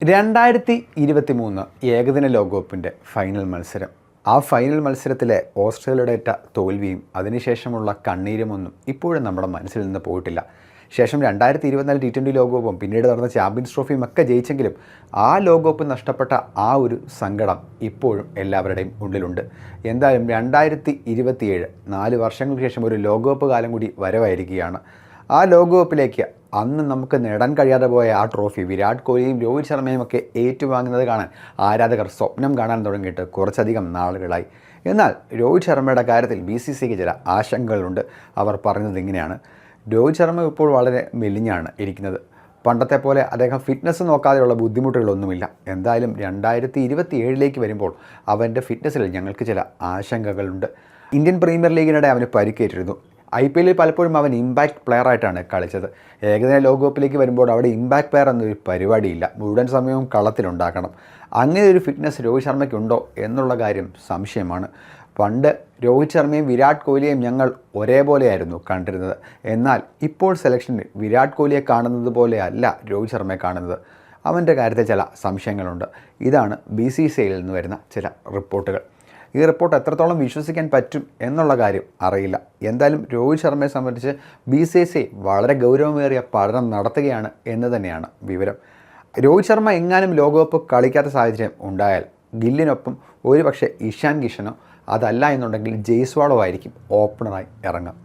2023 ഏകദിന ലോകകപ്പിൻ്റെ ഫൈനൽ മത്സരം. ആ ഫൈനൽ മത്സരത്തിലെ ഓസ്ട്രേലിയയുടേറ്റ തോൽവിയും അതിനുശേഷമുള്ള കണ്ണീരുമൊന്നും ഇപ്പോഴും നമ്മുടെ മനസ്സിൽ നിന്ന് പോയിട്ടില്ല. ശേഷം 2024 T20 ലോകകപ്പും പിന്നീട് നടന്ന ചാമ്പ്യൻസ് ട്രോഫിയും ഒക്കെ ജയിച്ചെങ്കിലും ആ ലോകകപ്പ് നഷ്ടപ്പെട്ട ആ ഒരു സങ്കടം ഇപ്പോഴും എല്ലാവരുടെയും ഉള്ളിലുണ്ട്. എന്തായാലും 2027 4 വർഷങ്ങൾക്ക് ശേഷം ഒരു ലോകകപ്പ് കാലം കൂടി വരവായിരിക്കുകയാണ്. ആ ലോകകപ്പിലേക്ക് അന്ന് നമുക്ക് നേടാൻ കഴിയാതെ പോയ ആ ട്രോഫി വിരാട് കോഹ്ലിയും രോഹിത് ശർമ്മയും ഒക്കെ ഏറ്റുവാങ്ങുന്നത് കാണാൻ ആരാധകർ സ്വപ്നം കാണാൻ തുടങ്ങിയിട്ട് കുറച്ചധികം നാളുകളായി. എന്നാൽ രോഹിത് ശർമ്മയുടെ കാര്യത്തിൽ BCCക്ക് ചില ആശങ്കകളുണ്ട്. അവർ പറഞ്ഞത് ഇങ്ങനെയാണ്: രോഹിത് ശർമ്മ ഇപ്പോൾ വളരെ മെലിഞ്ഞാണ് ഇരിക്കുന്നത്. പണ്ടത്തെ പോലെ അദ്ദേഹം ഫിറ്റ്നസ് നോക്കാതെയുള്ള ബുദ്ധിമുട്ടുകളൊന്നുമില്ല. എന്തായാലും 2027 വരുമ്പോൾ അവൻ്റെ ഫിറ്റ്നസ്സിൽ ഞങ്ങൾക്ക് ചില ആശങ്കകളുണ്ട്. ഇന്ത്യൻ പ്രീമിയർ ലീഗിനിടെ അവന് പരിക്കേറ്റിരുന്നു. IPL പലപ്പോഴും അവൻ ഇമ്പാക്റ്റ് പ്ലെയറായിട്ടാണ് കളിച്ചത്. ഏകദിന ലോകകപ്പിലേക്ക് വരുമ്പോൾ അവിടെ ഇമ്പാക്റ്റ് പ്ലെയർ എന്നൊരു പരിപാടിയില്ല. മുഴുവൻ സമയവും കളത്തിലുണ്ടാക്കണം. അങ്ങനെ ഒരു ഫിറ്റ്നസ് രോഹിത് ശർമ്മയ്ക്കുണ്ടോ എന്നുള്ള കാര്യം സംശയമാണ്. പണ്ട് രോഹിത് ശർമ്മയും വിരാട് കോഹ്ലിയെയും ഞങ്ങൾ ഒരേപോലെയായിരുന്നു കണ്ടിരുന്നത്. എന്നാൽ ഇപ്പോൾ സെലക്ഷനിൽ വിരാട് കോഹ്ലിയെ കാണുന്നത് പോലെയല്ല രോഹിത് ശർമ്മയെ കാണുന്നത്. അവൻ്റെ കാര്യത്തിൽ ചില സംശയങ്ങളുണ്ട്. ഇതാണ് BCCയിൽ നിന്ന് വരുന്ന ചില റിപ്പോർട്ടുകൾ. ഈ റിപ്പോർട്ട് എത്രത്തോളം വിശ്വസിക്കാൻ പറ്റും എന്നുള്ള കാര്യം അറിയില്ല. എന്തായാലും രോഹിത് ശർമ്മയെ സംബന്ധിച്ച് BCCI വളരെ ഗൗരവമേറിയ പഠനം നടത്തുകയാണ് എന്ന് തന്നെയാണ് വിവരം. രോഹിത് ശർമ്മ എങ്ങാനും ലോകകപ്പ് കളിക്കാത്ത സാഹചര്യം ഉണ്ടായാൽ ഗില്ലിനൊപ്പം ഒരുപക്ഷെ ഇഷാൻ കിഷനോ അതല്ല എന്നുണ്ടെങ്കിൽ ജയ്സ്വാളോ ആയിരിക്കും ഓപ്പണറായി ഇറങ്ങുക.